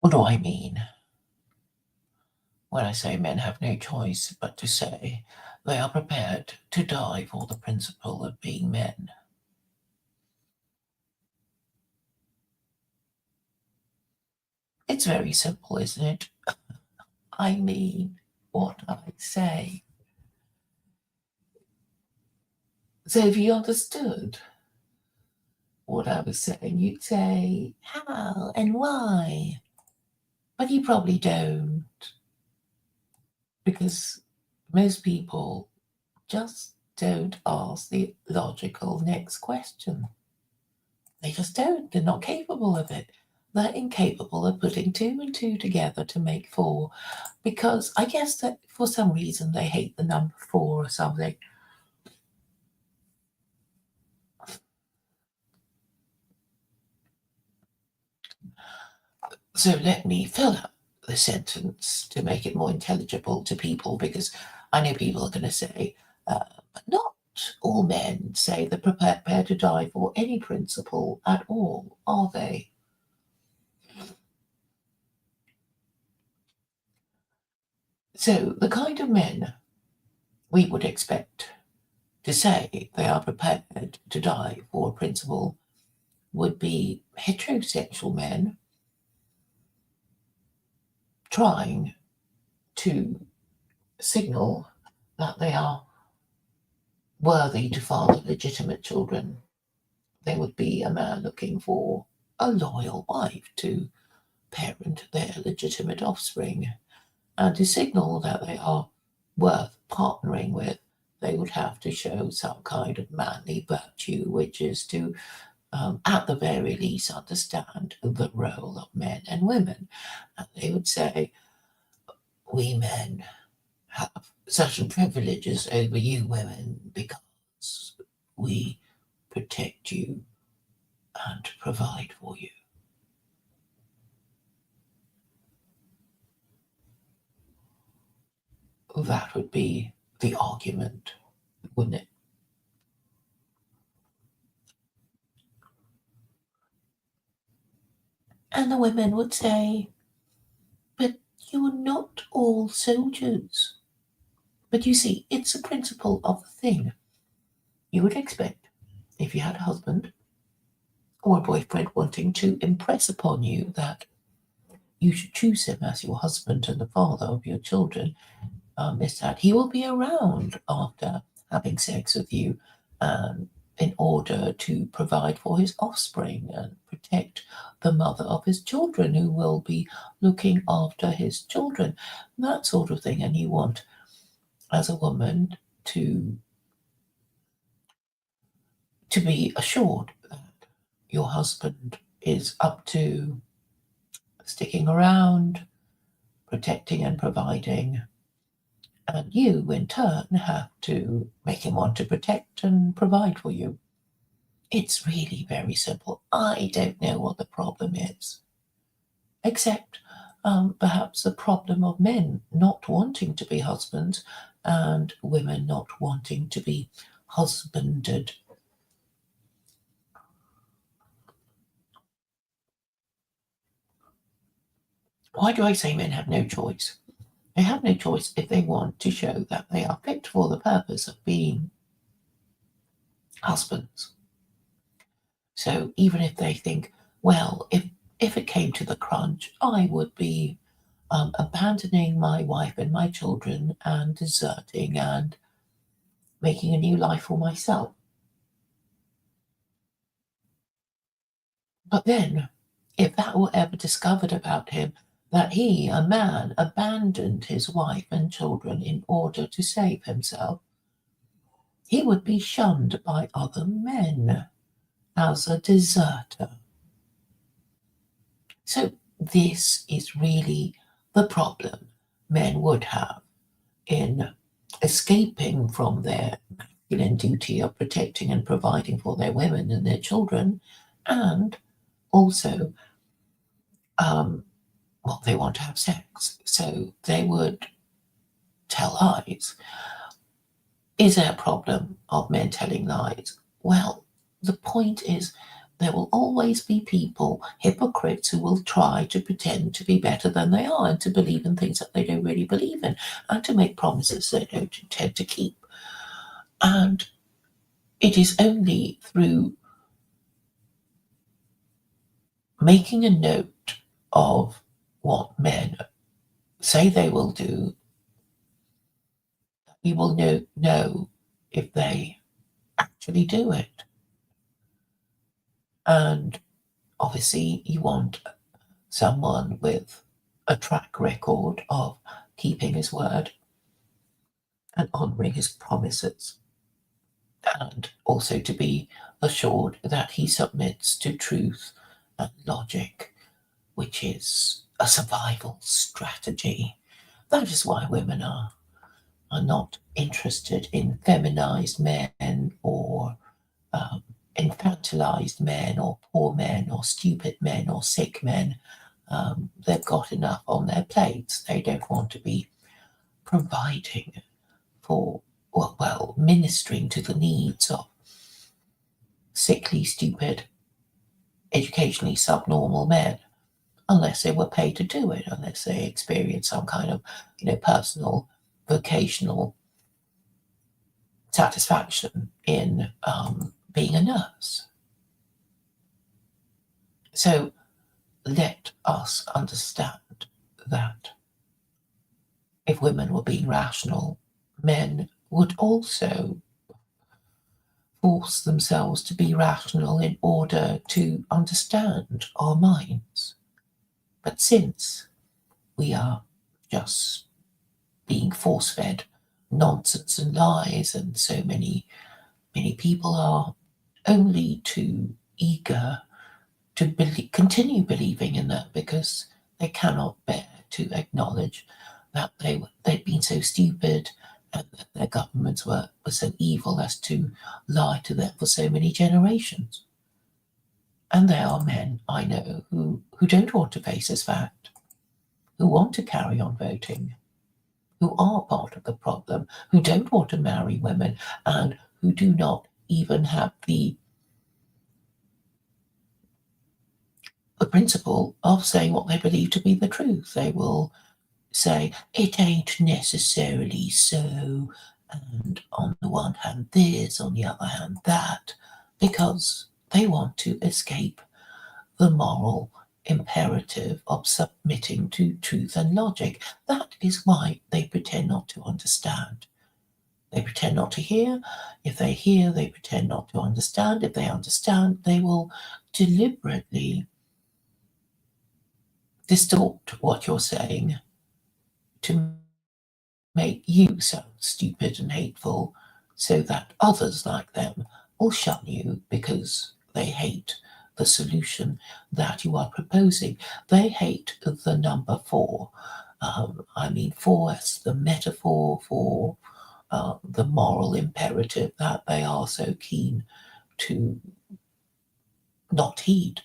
What do I mean when I say men have no choice but to say they are prepared to die for the principle of being men? It's very simple, isn't it? I mean what I say. So if you understood what I was saying, you'd say, how and why? But you probably don't, because most people just don't ask the logical next question. They just don't. They're not capable of it. They're incapable of putting two and two together to make four, because I guess that for some reason they hate the number four or something. So let me fill up the sentence to make it more intelligible to people, because I know people are going to say, but not all men say they're prepared to die for any principle at all, are they? So the kind of men we would expect to say they are prepared to die for a principle would be heterosexual men trying to signal that they are worthy to father legitimate children. There would be a man looking for a loyal wife to parent their legitimate offspring, and to signal that they are worth partnering with, they would have to show some kind of manly virtue, which is to, at the very least, understand the role of men and women. And they would say, we men have certain privileges over you women because we protect you and provide for you. That would be the argument, wouldn't it? And the women would say, but you're not all soldiers. But you see, it's a principle of the thing. You would expect, if you had a husband or a boyfriend wanting to impress upon you that you should choose him as your husband and the father of your children, is that he will be around after having sex with you, in order to provide for his offspring and protect the mother of his children, who will be looking after his children, that sort of thing. And you want, as a woman, to be assured that your husband is up to sticking around, protecting and providing, and you, in turn, have to make him want to protect and provide for you. It's really very simple. I don't know what the problem is, except perhaps the problem of men not wanting to be husbands and women not wanting to be husbanded. Why do I say men have no choice? They have no choice if they want to show that they are fit for the purpose of being husbands. So even if they think, well, if it came to the crunch, I would be abandoning my wife and my children and deserting and making a new life for myself. But then, if that were ever discovered about him, that he, a man, abandoned his wife and children in order to save himself, he would be shunned by other men as a deserter. So, this is really the problem men would have in escaping from their masculine duty of protecting and providing for their women and their children, and also, um, well, they want to have sex. So they would tell lies. Is there a problem of men telling lies? Well, the point is, there will always be people, hypocrites, who will try to pretend to be better than they are and to believe in things that they don't really believe in and to make promises they don't intend to keep. And it is only through making a note of what men say they will do that we will know if they actually do it. And obviously, you want someone with a track record of keeping his word and honouring his promises, and also to be assured that he submits to truth and logic, which is a survival strategy. That is why women are not interested in feminized men or infantilized men or poor men or stupid men or sick men. They've got enough on their plates. They don't want to be providing for, well, ministering to the needs of sickly, stupid, educationally subnormal men, unless they were paid to do it, unless they experienced some kind of, personal, vocational satisfaction in being a nurse. So let us understand that if women were being rational, men would also force themselves to be rational in order to understand our minds. But since we are just being force-fed nonsense and lies, and so many people are only too eager to continue believing in that because they cannot bear to acknowledge that they'd been so stupid and that their governments were so evil as to lie to them for so many generations. And there are men I know who don't want to face this fact, who want to carry on voting, who are part of the problem, who don't want to marry women, and who do not even have the principle of saying what they believe to be the truth. They will say, it ain't necessarily so, and on the one hand this, on the other hand that, because they want to escape the moral imperative of submitting to truth and logic. That is why they pretend not to understand. They pretend not to hear. If they hear, they pretend not to understand. If they understand, they will deliberately distort what you're saying to make you sound stupid and hateful so that others like them will shun you because they hate the solution that you are proposing. They hate the number 4. I mean, 4 as the metaphor for the moral imperative that they are so keen to not heed.